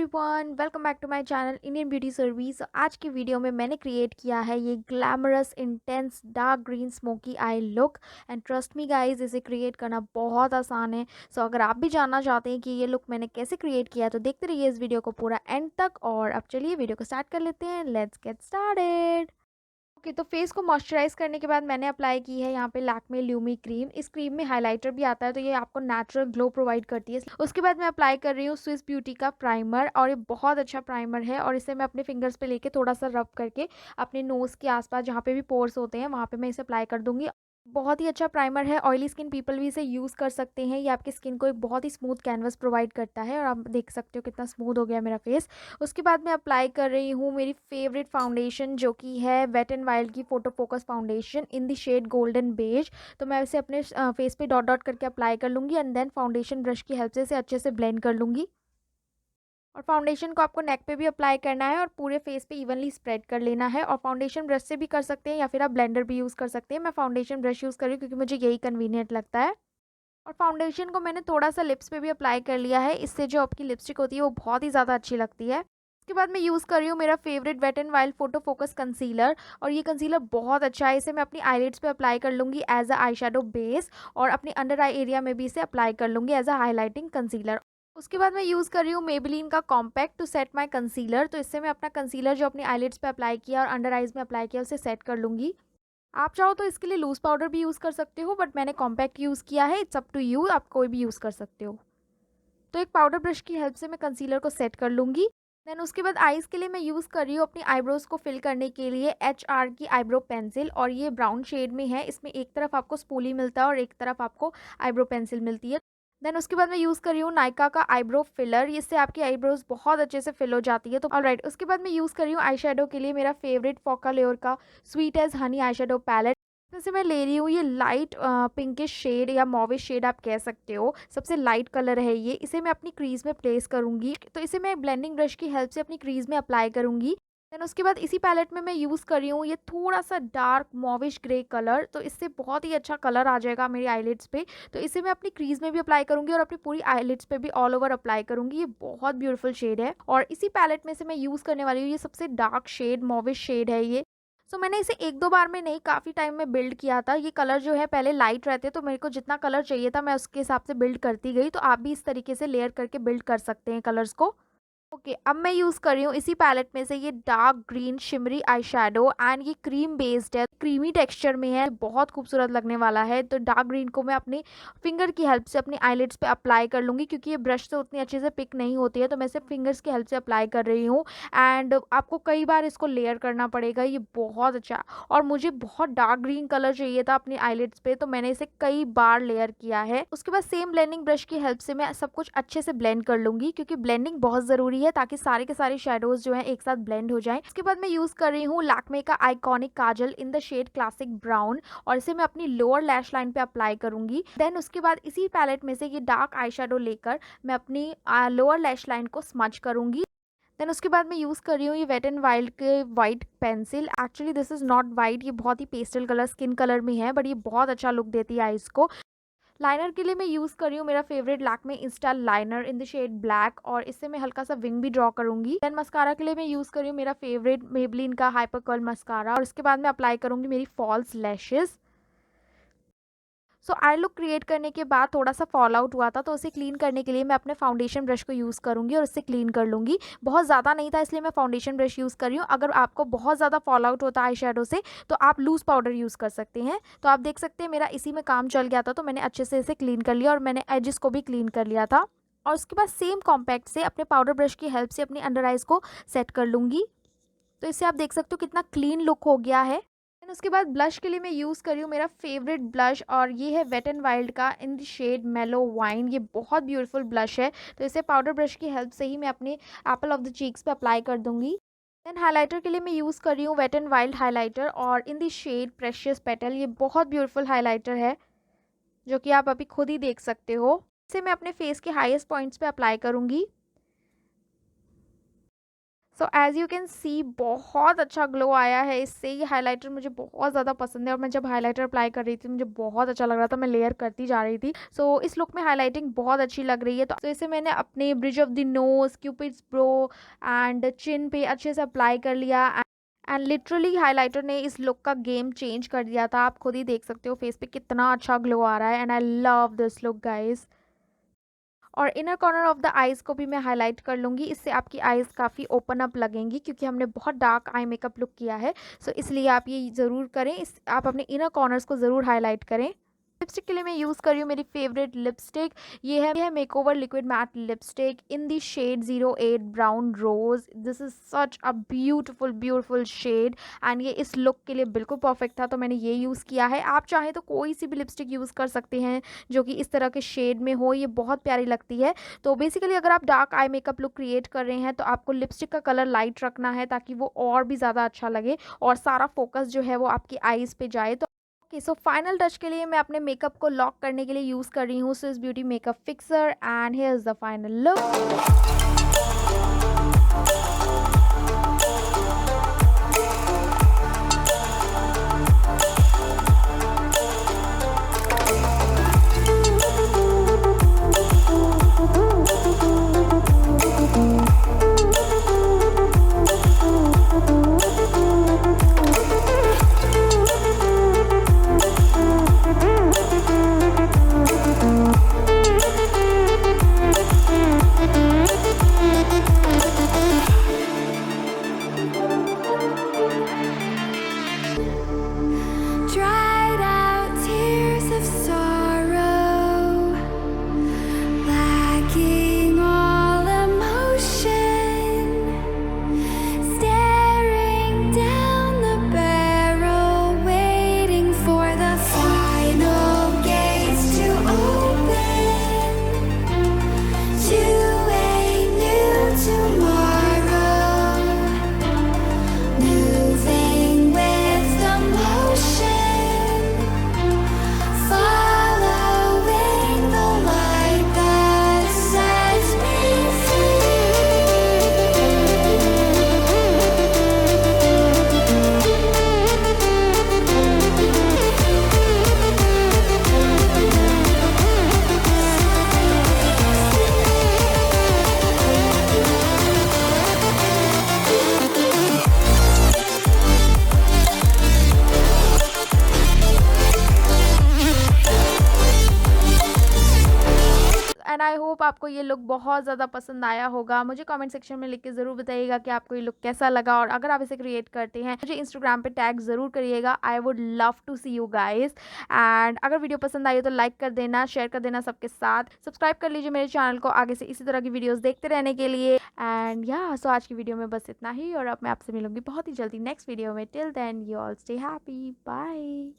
Everyone, welcome back to my channel Indian beauty service. आज की video में मैंने क्रिएट किया है ये glamorous intense dark green smoky eye look. And trust me guys, इसे क्रिएट करना बहुत आसान है। सो अगर आप भी जानना चाहते हैं कि ये लुक मैंने कैसे क्रिएट किया तो देखते रहिए इस वीडियो को पूरा एंड तक। और अब चलिए वीडियो को स्टार्ट कर लेते हैं। Let's get started. ओके, तो फेस को मॉइस्चराइज करने के बाद मैंने अप्लाई की है यहाँ पे लैक्मे ल्यूमी क्रीम। इस क्रीम में हाइलाइटर भी आता है तो ये आपको नेचुरल ग्लो प्रोवाइड करती है। उसके बाद मैं अप्लाई कर रही हूँ स्विस ब्यूटी का प्राइमर, और ये बहुत अच्छा प्राइमर है। और इसे मैं अपने फिंगर्स पे लेके थोड़ा सा रब करके अपने नोज़ के आसपास जहाँ पे भी पोर्स होते हैं वहाँ पे मैं इसे अप्लाई कर दूंगी। बहुत ही अच्छा प्राइमर है, ऑयली स्किन पीपल भी इसे यूज़ कर सकते हैं। ये आपकी स्किन को एक बहुत ही स्मूथ कैनवस प्रोवाइड करता है, और आप देख सकते हो कितना स्मूथ हो गया मेरा फेस। उसके बाद मैं अप्लाई कर रही हूँ मेरी फेवरेट फाउंडेशन, जो कि है वेट एंड वाइल्ड की photo focus foundation in the shade golden beige. तो मैं इसे अपने फेस पे डॉट डॉट करके अप्लाई कर लूँगी, एंड देन फाउंडेशन ब्रश की हेल्प से इसे अच्छे से ब्लेंड कर लूँगी। और फाउंडेशन को आपको नेक पे भी अप्लाई करना है और पूरे फेस पे इवनली स्प्रेड कर लेना है। और फाउंडेशन ब्रश से भी कर सकते हैं या फिर आप ब्लेंडर भी यूज़ कर सकते हैं। मैं फाउंडेशन ब्रश यूज़ कर रही हूँ क्योंकि मुझे यही कन्वीनियंट लगता है। और फाउंडेशन को मैंने थोड़ा सा लिप्स पे भी अप्लाई कर लिया है, इससे जो आपकी लिपस्टिक होती है वो बहुत ही ज़्यादा अच्छी लगती है। उसके बाद मैं यूज़ कर रही हूँ मेरा favourite wet and wild photo focus concealer. और ये कंसीलर बहुत अच्छा है, इसे मैं अपनी आईलिड्स पे अप्लाई कर लूँगी as a eye shadow base, और अपने अंडर आई एरिया में भी इसे अप्लाई कर लूँगी एज अ हाईलाइटिंग कंसीलर। उसके बाद मैं यूज़ कर रही हूँ मेबेलिन का compact to set my concealer. तो इससे मैं अपना कंसीलर जो अपनी आईलिड्स पे अप्लाई किया और अंडर आइज में अप्लाई किया उसे सेट कर लूँगी। आप चाहो तो इसके लिए लूज पाउडर भी यूज़ कर सकते हो, बट मैंने कॉम्पैक्ट यूज़ किया है। इट्स अप टू यू, आप कोई भी यूज़ कर सकते हो। तो एक पाउडर ब्रश की हेल्प से मैं कंसीलर को सेट कर लूँगी। देन उसके बाद आईज़ के लिए मैं यूज़ कर रही हूँ अपनी आईब्रोज़ को फिल करने के लिए HR की आईब्रो पेंसिल, और ये ब्राउन शेड में है। इसमें एक तरफ आपको स्पूली मिलता है और एक तरफ आपको आईब्रो पेंसिल मिलती है। देन उसके बाद मैं यूज़ कर रही हूँ नायका का आईब्रो फिलर, इससे आपकी आईब्रोज बहुत अच्छे से फिल हो जाती है। तो ऑलराइट, उसके बाद मैं यूज़ कर रही हूँ आई शेडो के लिए मेरा फेवरेट फोकाल्योर का sweet as honey eye shadow palette. जैसे मैं ले रही हूँ ये लाइट पिंकिश शेड या मॉविश शेड आप कह सकते हो, सबसे लाइट कलर है ये। इसे मैं अपनी क्रीज में प्लेस करूँगी, तो इसे मैं ब्लेंडिंग ब्रश की हेल्प से अपनी क्रीज में अप्लाई करूँगी। देन उसके बाद इसी पैलेट में मैं यूज़ कर रही हूँ ये थोड़ा सा डार्क मॉविश ग्रे कलर, तो इससे बहुत ही अच्छा कलर आ जाएगा मेरी आईलिड्स पे। तो इसे मैं अपनी क्रीज में भी अप्लाई करूँगी और अपनी पूरी आईलिड्स पे भी ऑल ओवर अप्लाई करूँगी। ये बहुत ब्यूटीफुल शेड है, और इसी पैलेट में से मैं यूज़ करने वाली हूँ ये सबसे डार्क शेड, मॉविश शेड है ये। सो मैंने इसे एक दो बार में नहीं, काफ़ी टाइम में बिल्ड किया था। ये कलर जो है पहले लाइट रहते, तो मेरे को जितना कलर चाहिए था मैं उसके हिसाब से बिल्ड करती गई। तो आप भी इस तरीके से लेयर करके बिल्ड कर सकते हैं कलर्स को। ओके, अब मैं यूज़ कर रही हूँ इसी पैलेट में से ये dark green shimmery eye shadow, and ये क्रीम बेस्ड है, क्रीमी टेक्सचर में है, बहुत खूबसूरत लगने वाला है। तो डार्क ग्रीन को मैं अपनी फिंगर की हेल्प से अपनी आईलिड्स पे अप्लाई कर लूँगी, क्योंकि ये ब्रश से उतनी अच्छे से पिक नहीं होती है, तो मैं सिर्फ फिंगर्स की हेल्प से अप्लाई कर रही हूँ। एंड आपको कई बार इसको लेयर करना पड़ेगा, ये बहुत अच्छा। और मुझे बहुत डार्क ग्रीन कलर चाहिए था अपनी आईलिड्स पे, तो मैंने इसे कई बार लेयर किया है। उसके बाद सेम ब्लेंडिंग ब्रश की हेल्प से मैं सब कुछ अच्छे से ब्लेंड कर लूँगी, क्योंकि ब्लेंडिंग बहुत ज़रूरी है ताकि सारे के सारे शेडोज जो हैं एक साथ ब्लेंड हो जाएं। उसके बाद मैं यूज़ कर रही हूँ लैक्मे का iconic kajal in the shade classic brown, और इसे मैं अपनी लोअर लैश लाइन पे अप्लाई करूंगी। देन उसके बाद इसी पैलेट में से ये डार्क आई शेडो लेकर मैं अपनी लोअर लैश लाइन को स्मच करूंगी। देन उसके बाद मैं यूज़ कर रही हूँ ये वेट एंड वाइल्ड के white pencil. Actually this is not white, ये बहुत ही पेस्टल कलर स्किन कलर में है, बट ये बहुत अच्छा लुक देती है आईज को। लाइनर के लिए मैं यूज़ कर रही हूँ मेरा favourite Lakme insta liner in the shade black, और इससे मैं हल्का सा विंग भी ड्रॉ करूंगी। देन मस्कारा के लिए मैं यूज़ कर रही हूँ मेरा फेवरेट मेबलिन का हाइपरकर्ल मस्कारा, और इसके बाद मैं अप्लाई करूंगी मेरी false lashes. So eye look create करने के बाद थोड़ा सा फॉल आउट हुआ था, तो उसे क्लीन करने के लिए मैं अपने फाउंडेशन ब्रश को यूज़ करूंगी और उससे क्लीन कर लूँगी। बहुत ज़्यादा नहीं था इसलिए मैं फाउंडेशन ब्रश यूज़ कर रही हूँ। अगर आपको बहुत ज़्यादा फॉल आउट होता है आई शेडो से, तो आप लूज़ पाउडर यूज़ कर सकते हैं। तो आप देख सकते हैं मेरा इसी में काम चल गया था, तो मैंने अच्छे से इसे क्लीन कर लिया और मैंने एजेस को भी क्लीन कर लिया था। और उसके बाद सेम कॉम्पैक्ट से अपने पाउडर ब्रश की हेल्प से अपनी अंडर आइज को सेट कर लूँगी। तो इससे आप देख सकते हो कितना क्लीन लुक हो गया है। देन उसके बाद ब्लश के लिए मैं यूज़ कर रही हूँ मेरा फेवरेट ब्लश, और ये है वेट एंड वाइल्ड का इन द शेड मेलो वाइन। ये बहुत ब्यूटीफुल ब्लश है, तो इसे पाउडर ब्रश की हेल्प से ही मैं अपने एप्पल ऑफ द चीक्स पे अप्लाई कर दूंगी। देन हाइलाइटर के लिए मैं यूज़ कर रही हूँ वेट एंड वाइल्ड हाइलाइटर, और in the shade precious petal. ये बहुत ब्यूटीफुल हाइलाइटर है, जो कि आप अभी खुद ही देख सकते हो। इसे मैं अपने फेस के हाईएस्ट पॉइंट्स पे अप्लाई करूँगी। So as you can see बहुत अच्छा ग्लो आया है इससे। ये हाइलाइटर मुझे बहुत ज़्यादा पसंद है और मैं जब हाइलाइटर अप्लाई कर रही थी मुझे बहुत अच्छा लग रहा था, मैं लेयर करती जा रही थी। सो इस लुक में हाइलाइटिंग बहुत अच्छी लग रही है। तो इसे मैंने अपने bridge of the nose, Cupid's brow and chin पे अच्छे से अप्लाई कर लिया। एंड लिटरली हाइलाइटर ने इस लुक का गेम चेंज कर दिया था। आप खुद ही देख सकते हो फेस पे कितना अच्छा ग्लो आ रहा है and I love this look guys. और inner corner of the eyes को भी मैं हाईलाइट कर लूँगी, इससे आपकी आईज़ काफ़ी ओपन अप लगेंगी क्योंकि हमने बहुत डार्क आई मेकअप लुक किया है। सो इसलिए आप ये ज़रूर करें, आप अपने इनर कॉर्नर्स को ज़रूर हाईलाइट करें। लिपस्टिक के लिए मैं यूज़ कर रही हूँ मेरी फेवरेट लिपस्टिक। ये है makeover liquid matte lipstick in the shade 08 brown rose. This is such a beautiful beautiful shade and ये इस लुक के लिए बिल्कुल परफेक्ट था, तो मैंने ये यूज़ किया है। आप चाहें तो कोई सी भी लिपस्टिक यूज़ कर सकते हैं जो कि इस तरह के शेड में हो, ये बहुत प्यारी लगती है। तो बेसिकली अगर आप dark eye makeup look create कर रहे हैं तो आपको लिपस्टिक का कलर लाइट रखना है ताकि वो और भी ज़्यादा अच्छा लगे और सारा फोकस जो है वो आपकी आईज़ पे जाए। तो ओके, सो फाइनल टच के लिए मैं अपने मेकअप को लॉक करने के लिए यूज़ कर रही हूँ Swiss beauty makeup fixer and here is the final look. Dried out tears of sorrow, lacking all emotion, staring down the barrel, waiting for the final gates to open to a new tomorrow, moving with the motion. Following the light that sets me and I hope आपको ये look बहुत ज़्यादा पसंद आया होगा। मुझे comment section में लिख के ज़रूर बताइएगा कि आपको ये लुक कैसा लगा और अगर आप इसे क्रिएट करते हैं मुझे इंस्टाग्राम पे टैग ज़रूर करिएगा। I would love to see you guys. And अगर वीडियो पसंद आई हो तो लाइक कर देना, शेयर कर देना सबके साथ, सब्सक्राइब कर लीजिए मेरे चैनल को आगे से इसी तरह की वीडियोज़ देखते रहने के लिए। एंड या सो आज की वीडियो में बस इतना ही और अब मैं आपसे मिलूंगी बहुत ही जल्दी नेक्स्ट वीडियो में। Till then you all stay happy, bye.